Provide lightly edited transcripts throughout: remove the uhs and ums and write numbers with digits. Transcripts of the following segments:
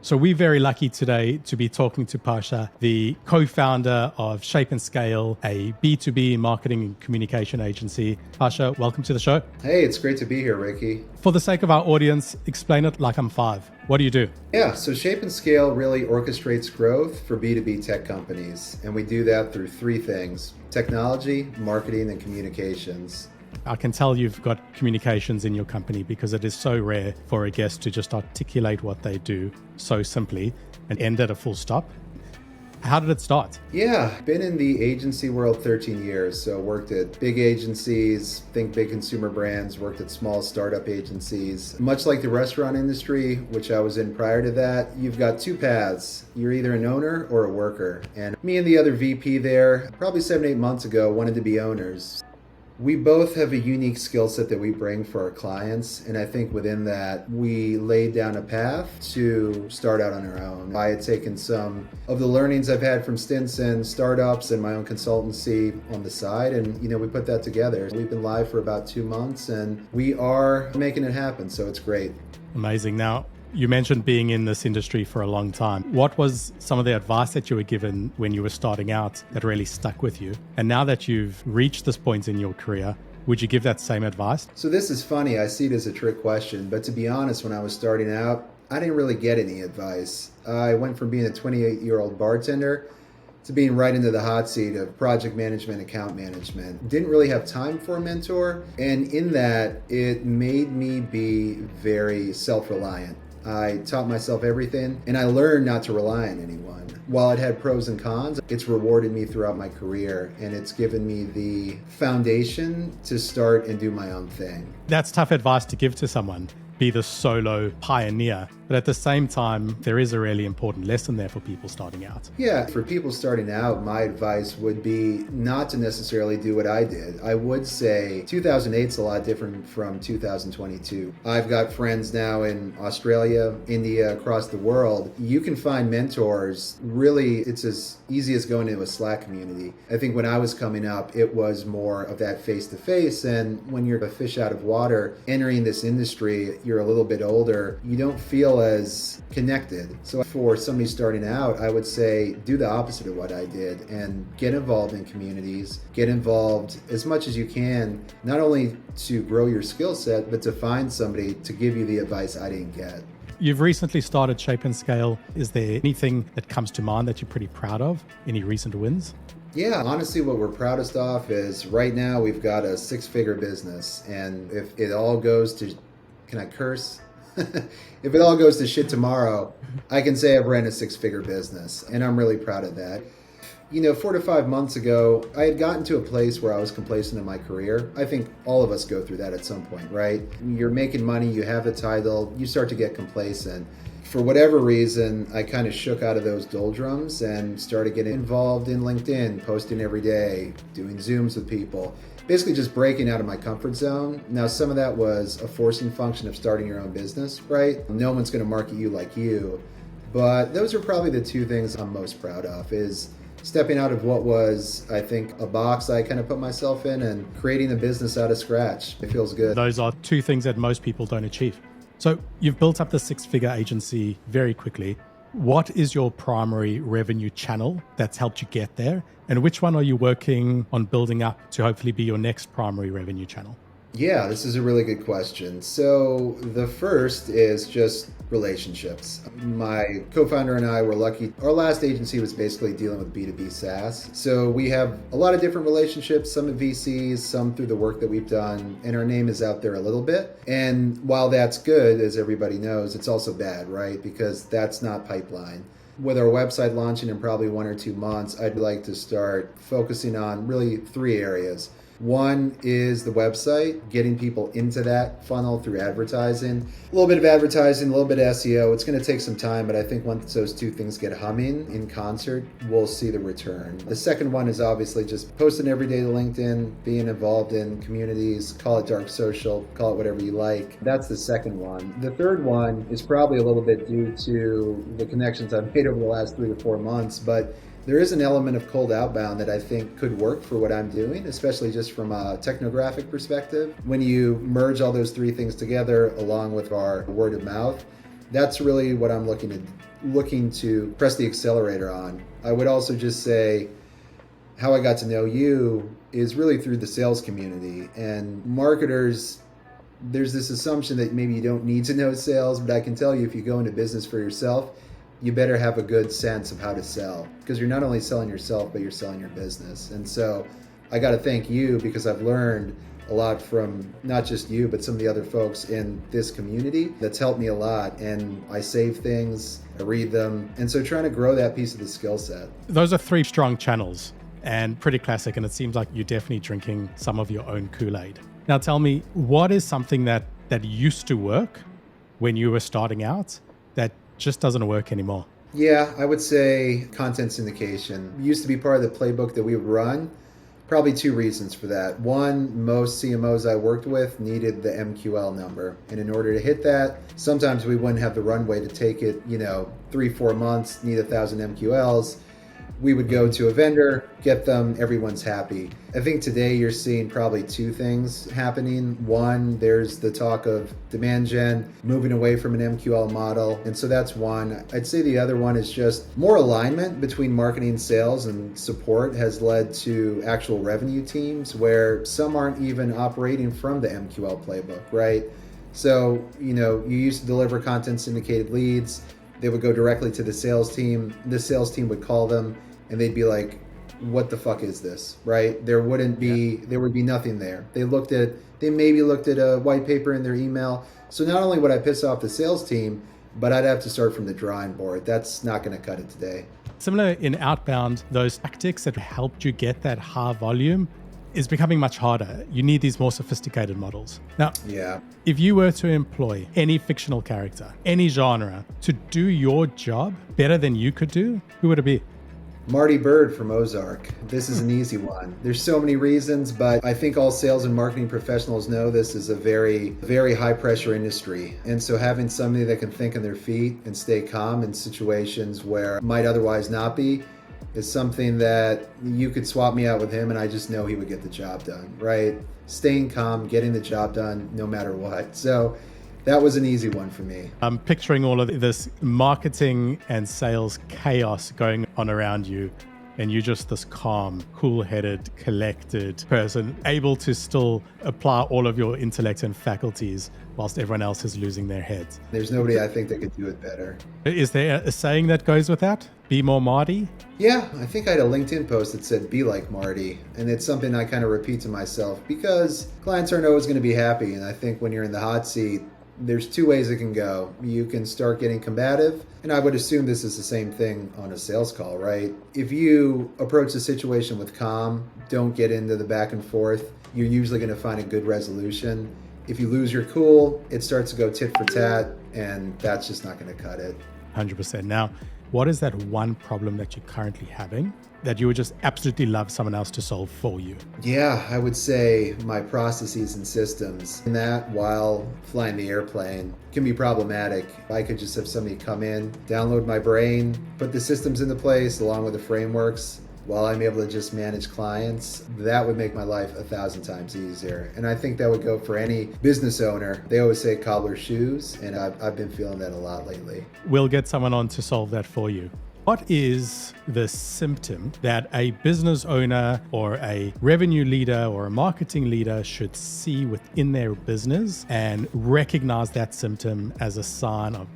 So we're very lucky today to be talking to Pasha, the co-founder of Shape and Scale, a B2B marketing and communication agency. Pasha, welcome to the show. Hey, it's great to be here, Ricky. For the sake of our audience, explain it like I'm five. What do you do? Yeah, so Shape and Scale really orchestrates growth for B2B tech companies. And we do that through three things: technology, marketing, and communications. I can tell you've got communications in your company because it is so rare for a guest to just articulate what they do so simply and end at a full stop. How did it start? Yeah, been in the agency world 13 years. So worked at big agencies, think big consumer brands, worked at small startup agencies. Much like the restaurant industry, which I was in prior to that, you've got two paths. You're either an owner or a worker. And me and the other VP there, probably 7-8 months ago, wanted to be owners. We both have a unique skill set that we bring for our clients, and I think within that, we laid down a path to start out on our own. I had taken some of the learnings I've had from stints in startups and my own consultancy on the side, and we put that together. We've been live for about 2 months, and we are making it happen, so it's great. Amazing. Now, you mentioned being in this industry for a long time. What was some of the advice that you were given when you were starting out that really stuck with you? And now that you've reached this point in your career, would you give that same advice? So this is funny. I see it as a trick question, but to be honest, when I was starting out, I didn't really get any advice. I went from being a 28-year-old bartender to being right into the hot seat of project management, account management. Didn't really have time for a mentor. And in that, it made me be very self-reliant. I taught myself everything, and I learned not to rely on anyone. While it had pros and cons, it's rewarded me throughout my career, and it's given me the foundation to start and do my own thing. That's tough advice to give to someone. Be the solo pioneer. But at the same time, there is a really important lesson there for people starting out. Yeah, for people starting out, my advice would be not to necessarily do what I did. I would say 2008 is a lot different from 2022. I've got friends now in Australia, India, across the world. You can find mentors. Really, it's as easy as going into a Slack community. I think when I was coming up, it was more of that face-to-face. And when you're a fish out of water, entering this industry, you're a little bit older, you don't feel as connected. So for somebody starting out, I would say do the opposite of what I did and get involved in communities, get involved as much as you can, not only to grow your skill set, but to find somebody to give you the advice I didn't get. You've recently started Shape and Scale. Is there anything that comes to mind that you're pretty proud of? Any recent wins? Yeah, honestly, what we're proudest of is right now we've got a 6-figure business. And if it all goes to, can I curse? If it all goes to shit tomorrow, I can say I've ran a 6-figure business, and I'm really proud of that. 4 to 5 months ago, I had gotten to a place where I was complacent in my career. I think all of us go through that at some point, right? You're making money, you have a title, you start to get complacent. For whatever reason, I kind of shook out of those doldrums and started getting involved in LinkedIn, posting every day, doing Zooms with people. Basically just breaking out of my comfort zone. Now, some of that was a forcing function of starting your own business, right? No one's going to market you like you. But those are probably the two things I'm most proud of, is stepping out of what was, I think, a box I kind of put myself in and creating a business out of scratch. It feels good. Those are two things that most people don't achieve. So you've built up the 6-figure agency very quickly. What is your primary revenue channel that's helped you get there? And which one are you working on building up to hopefully be your next primary revenue channel? Yeah, this is a really good question. So the first is just relationships. My co-founder and I were lucky. Our last agency was basically dealing with B2B SaaS. So we have a lot of different relationships, some at VCs, some through the work that we've done, and our name is out there a little bit. And while that's good, as everybody knows, it's also bad, right? Because that's not pipeline. With our website launching in probably 1 or 2 months, I'd like to start focusing on really 3 areas. One is the website, getting people into that funnel through advertising. A little bit of advertising, a little bit of SEO. It's going to take some time, but I think once those two things get humming in concert, we'll see the return. The second one is obviously just posting every day to LinkedIn, being involved in communities, call it dark social, call it whatever you like. That's the second one. The third one is probably a little bit due to the connections I've made over the last 3 to 4 months, but there is an element of cold outbound that I think could work for what I'm doing, especially just from a technographic perspective. When you merge all those 3 things together, along with our word of mouth, That's really what I'm looking to press the accelerator on. I would also just say how I got to know you is really through the sales community. And marketers, there's this assumption that maybe you don't need to know sales, but I can tell you if you go into business for yourself, you better have a good sense of how to sell, because you're not only selling yourself, but you're selling your business. And so I got to thank you, because I've learned a lot from not just you, but some of the other folks in this community. That's helped me a lot. And I save things, I read them. And so trying to grow that piece of the skill set. Those are three strong channels and pretty classic. And it seems like you're definitely drinking some of your own Kool-Aid. Now tell me, what is something that used to work when you were starting out that just doesn't work anymore? Yeah, I would say content syndication used to be part of the playbook that we would run. Probably two reasons for that. One, most CMOs I worked with needed the MQL number. And in order to hit that, sometimes we wouldn't have the runway to take it, 3-4 months, need 1,000 MQLs. We would go to a vendor, get them, everyone's happy. I think today you're seeing probably two things happening. One, there's the talk of demand gen, moving away from an MQL model. And so that's one. I'd say the other one is just more alignment between marketing, sales, and support has led to actual revenue teams where some aren't even operating from the MQL playbook, right? So, you used to deliver content syndicated leads. They would go directly to the sales team. The sales team would call them and they'd be like, what the fuck is this, right? There would be nothing there. They maybe looked at a white paper in their email. So not only would I piss off the sales team, but I'd have to start from the drawing board. That's not going to cut it today. Similar in outbound, those tactics that helped you get that high volume is becoming much harder. You need these more sophisticated models. Now, if you were to employ any fictional character, any genre, to do your job better than you could do, who would it be? Marty Bird from Ozark. This is an easy one. There's so many reasons, but I think all sales and marketing professionals know this is a very, very high pressure industry. And so having somebody that can think on their feet and stay calm in situations where it might otherwise not be is something that you could swap me out with him and I just know he would get the job done, right? Staying calm, getting the job done no matter what. So that was an easy one for me. I'm picturing all of this marketing and sales chaos going on around you, and you're just this calm, cool-headed, collected person, able to still apply all of your intellect and faculties whilst everyone else is losing their heads. There's nobody I think that could do it better. Is there a saying that goes with that? Be more Marty? Yeah, I think I had a LinkedIn post that said, be like Marty. And it's something I kind of repeat to myself because clients aren't always going to be happy. And I think when you're in the hot seat, there's two ways it can go. You can start getting combative, and I would assume this is the same thing on a sales call, right? If you approach the situation with calm, don't get into the back and forth, you're usually going to find a good resolution. If you lose your cool, it starts to go tit for tat, and that's just not going to cut it. 100%. Now, what is that one problem that you're currently having that you would just absolutely love someone else to solve for you? Yeah, I would say my processes and systems. And that, while flying the airplane, can be problematic. I could just have somebody come in, download my brain, put the systems into place along with the frameworks, while I'm able to just manage clients. That would make my life 1,000 times easier. And I think that would go for any business owner. They always say cobbler's shoes, and I've been feeling that a lot lately. We'll get someone on to solve that for you. What is the symptom that a business owner or a revenue leader or a marketing leader should see within their business and recognize that symptom as a sign of,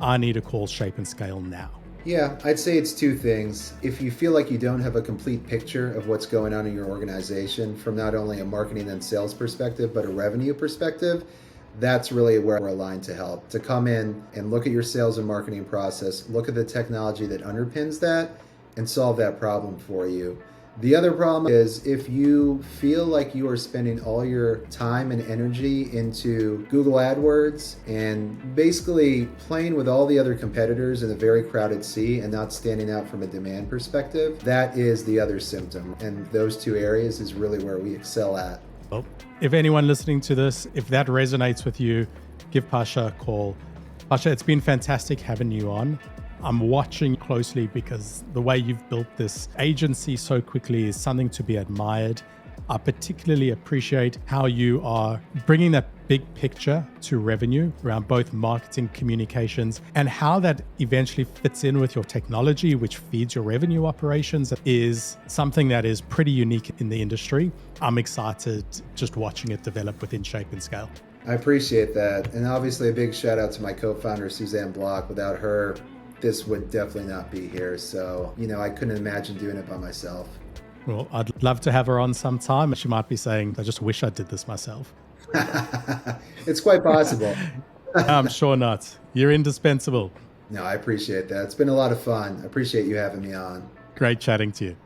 I need to call Shape and Scale now? Yeah, I'd say it's two things. If you feel like you don't have a complete picture of what's going on in your organization from not only a marketing and sales perspective, but a revenue perspective, that's really where we're aligned to help. To come in and look at your sales and marketing process, look at the technology that underpins that, and solve that problem for you. The other problem is if you feel like you are spending all your time and energy into Google AdWords and basically playing with all the other competitors in a very crowded sea and not standing out from a demand perspective, that is the other symptom. And those two areas is really where we excel at. Well, if anyone listening to this, if that resonates with you, give Pasha a call. Pasha, it's been fantastic having you on. I'm watching closely because the way you've built this agency so quickly is something to be admired. I particularly appreciate how you are bringing that big picture to revenue around both marketing, communications, and how that eventually fits in with your technology, which feeds your revenue operations, is something that is pretty unique in the industry. I'm excited just watching it develop within Shape and Scale. I appreciate that. And obviously a big shout out to my co-founder, Suzanne Block. Without her, this would definitely not be here. So, I couldn't imagine doing it by myself. Well, I'd love to have her on sometime. She might be saying, I just wish I did this myself. It's quite possible. I'm sure not. You're indispensable. No, I appreciate that. It's been a lot of fun. I appreciate you having me on. Great chatting to you.